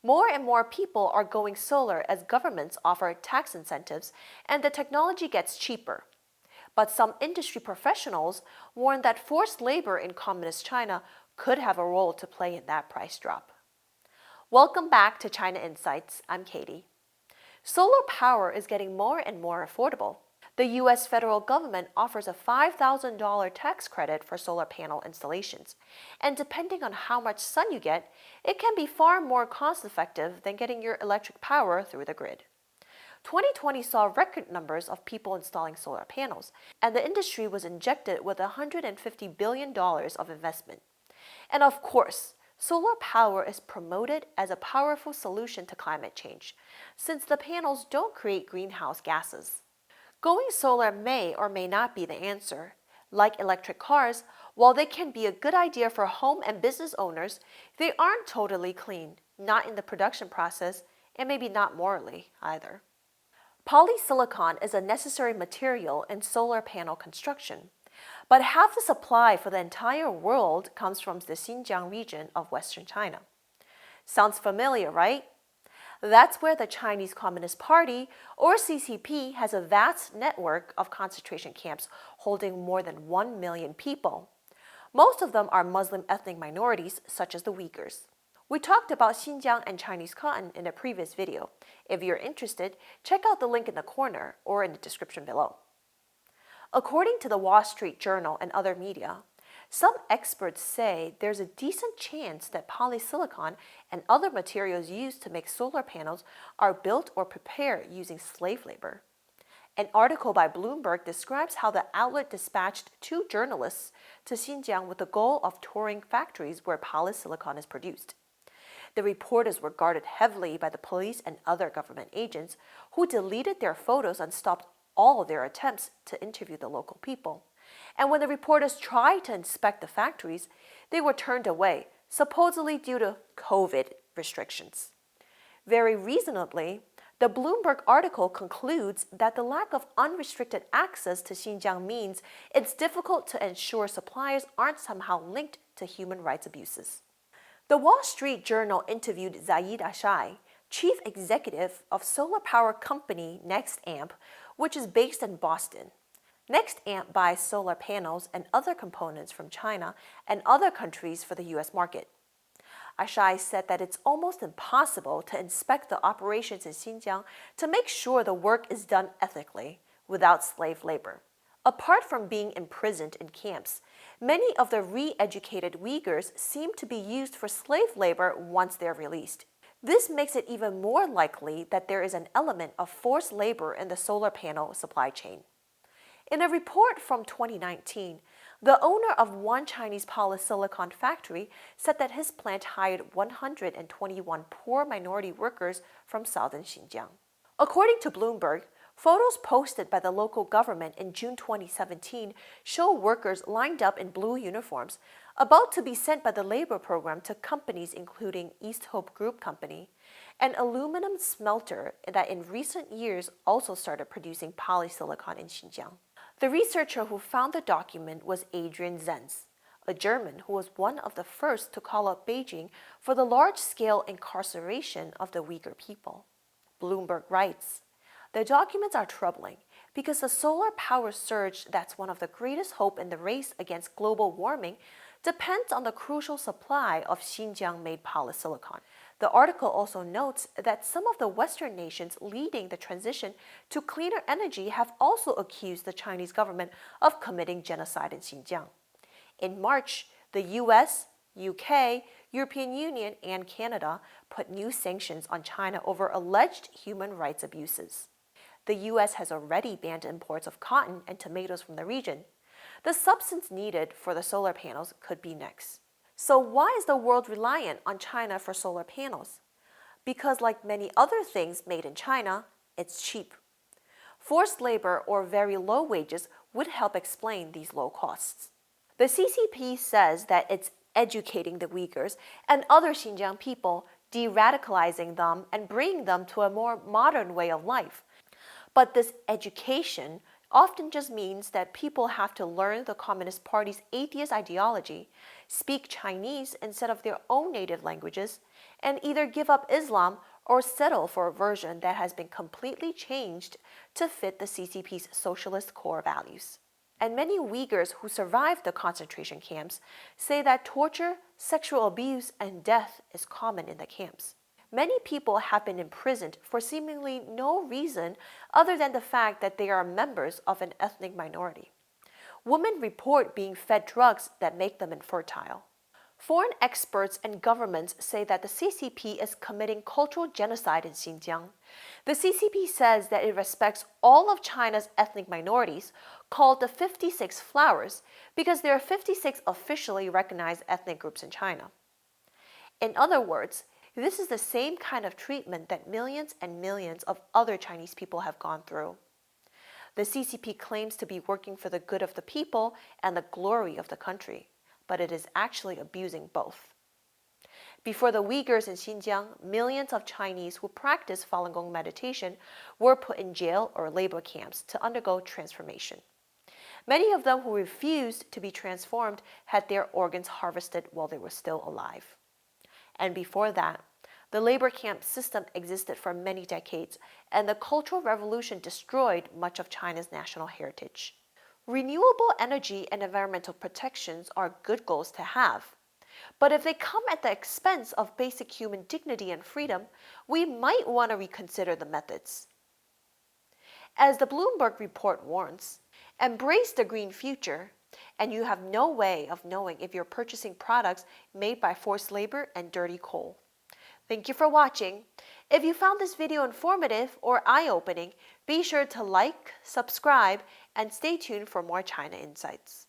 More and more people are going solar as governments offer tax incentives and the technology gets cheaper. But some industry professionals warn that forced labor in communist China could have a role to play in that price drop. Welcome back to China Insights. I'm Katie. Solar power is getting more and more affordable. The U.S. federal government offers a $5,000 tax credit for solar panel installations, and depending on how much sun you get, it can be far more cost-effective than getting your electric power through the grid. 2020 saw record numbers of people installing solar panels, and the industry was injected with $150 billion of investment. And of course, solar power is promoted as a powerful solution to climate change, since the panels don't create greenhouse gases. Going solar may or may not be the answer. Like electric cars, while they can be a good idea for home and business owners, they aren't totally clean, not in the production process, and maybe not morally either. Polysilicon is a necessary material in solar panel construction, but half the supply for the entire world comes from the Xinjiang region of Western China. Sounds familiar, right? That's where the Chinese Communist Party, or CCP, has a vast network of concentration camps holding more than 1 million people. Most of them are Muslim ethnic minorities, such as the Uyghurs. We talked about Xinjiang and Chinese cotton in a previous video. If you're interested, check out the link in the corner or in the description below. According to the Wall Street Journal and other media, some experts say there's a decent chance that polysilicon and other materials used to make solar panels are built or prepared using slave labor. An article by Bloomberg describes how the outlet dispatched 2 journalists to Xinjiang with the goal of touring factories where polysilicon is produced. The reporters were guarded heavily by the police and other government agents who deleted their photos and stopped all their attempts to interview the local people. And when the reporters tried to inspect the factories, they were turned away, supposedly due to COVID restrictions. Very reasonably, the Bloomberg article concludes that the lack of unrestricted access to Xinjiang means it's difficult to ensure suppliers aren't somehow linked to human rights abuses. The Wall Street Journal interviewed Zaid Ashai, chief executive of solar power company NextAmp, which is based in Boston. NextAmp buys solar panels and other components from China and other countries for the U.S. market. Ashai said that it's almost impossible to inspect the operations in Xinjiang to make sure the work is done ethically, without slave labor. Apart from being imprisoned in camps, many of the re-educated Uyghurs seem to be used for slave labor once they're released. This makes it even more likely that there is an element of forced labor in the solar panel supply chain. In a report from 2019, the owner of one Chinese polysilicon factory said that his plant hired 121 poor minority workers from southern Xinjiang. According to Bloomberg, photos posted by the local government in June 2017 show workers lined up in blue uniforms, about to be sent by the labor program to companies including East Hope Group Company, an aluminum smelter that in recent years also started producing polysilicon in Xinjiang. The researcher who found the document was Adrian Zenz, a German who was one of the first to call out Beijing for the large-scale incarceration of the Uyghur people. Bloomberg writes, "The documents are troubling because the solar power surge that's one of the greatest hope in the race against global warming depends on the crucial supply of Xinjiang-made polysilicon." The article also notes that some of the Western nations leading the transition to cleaner energy have also accused the Chinese government of committing genocide in Xinjiang. In March, the US, UK, European Union, and Canada put new sanctions on China over alleged human rights abuses. The US has already banned imports of cotton and tomatoes from the region. The substance needed for the solar panels could be next. So why is the world reliant on China for solar panels? Because like many other things made in China, it's cheap. Forced labor or very low wages would help explain these low costs. The CCP says that it's educating the Uyghurs and other Xinjiang people, de-radicalizing them and bringing them to a more modern way of life. But this education often just means that people have to learn the Communist Party's atheist ideology, speak Chinese instead of their own native languages, and either give up Islam or settle for a version that has been completely changed to fit the CCP's socialist core values. And many Uyghurs who survived the concentration camps say that torture, sexual abuse, and death is common in the camps. Many people have been imprisoned for seemingly no reason other than the fact that they are members of an ethnic minority. Women report being fed drugs that make them infertile. Foreign experts and governments say that the CCP is committing cultural genocide in Xinjiang. The CCP says that it respects all of China's ethnic minorities, called the 56 Flowers, because there are 56 officially recognized ethnic groups in China. In other words, this is the same kind of treatment that millions and millions of other Chinese people have gone through. The CCP claims to be working for the good of the people and the glory of the country, but it is actually abusing both. Before the Uyghurs in Xinjiang, millions of Chinese who practice Falun Gong meditation were put in jail or labor camps to undergo transformation. Many of them who refused to be transformed had their organs harvested while they were still alive. And before that, the labor camp system existed for many decades, and the Cultural Revolution destroyed much of China's national heritage. Renewable energy and environmental protections are good goals to have. But if they come at the expense of basic human dignity and freedom, we might want to reconsider the methods. As the Bloomberg report warns, embrace the green future, and you have no way of knowing if you're purchasing products made by forced labor and dirty coal. Thank you for watching. If you found this video informative or eye-opening, be sure to like, subscribe, and stay tuned for more China Insights.